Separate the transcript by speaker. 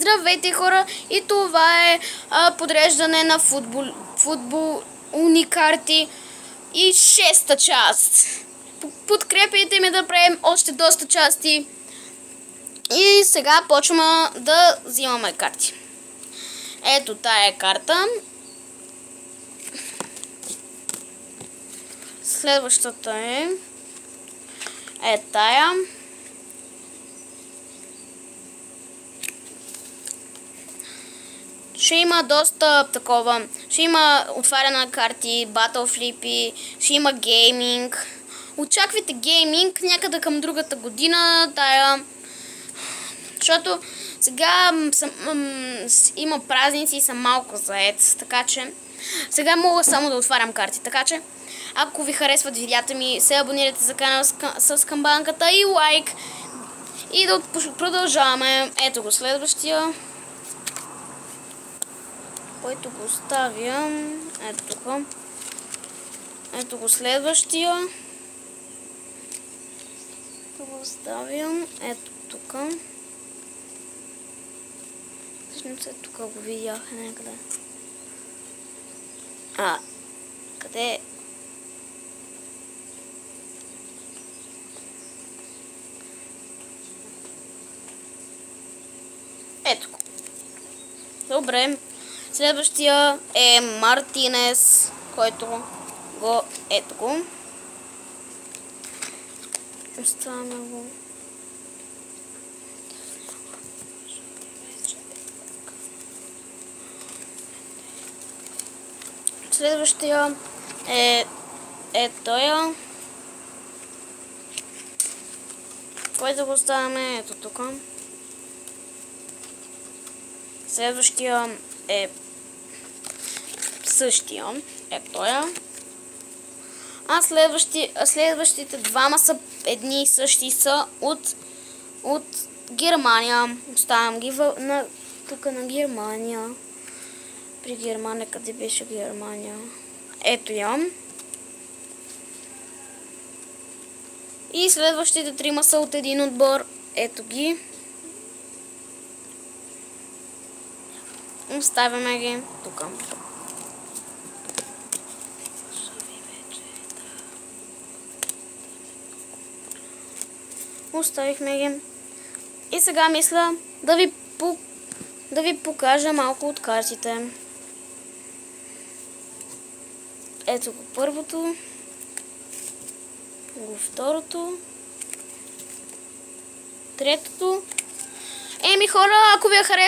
Speaker 1: Здравейте, хора! И това е подреждане на футболни карти и 6-та част. Подкрепяйте ме да правим още доста части. И сега почваме да взимаме карти. Ето тая карта. Следващата е тая. Ще има доста такова. Ще има отваряне на карти, батъл флипи, ще има гейминг. Очаквайте гейминг някъде към другата година, тая. Защото сега има празници и съм малко заед, така че сега мога само да отварям карти, така че ако ви харесват видеята ми, се абонирайте за канала с камбанката и лайк. И да продължаваме. Ето го следващия, който го оставям. Ето тук. Ето го следващия. Тук го оставям. Ето тук. Всъщност е тук го видях някъде. Къде? Ето го. Добре. Следващия е Мартинес, който го ето го. Оставяме го. Следващия е тоя, който го оставяме ето тук. Следващия е същия, тоя. А следващите двама са едни и същи, са от Германия. Оставям ги тук на Германия. При Германия, къде беше Германия? Ето я. И следващите трима са от един отбор. Ето ги. Оставяме ги тук. Оставихме ги. И сега мисля да ви покажа малко от картите. Ето го първото. Го второто. Третото. Еми хора, ако ви е харесало,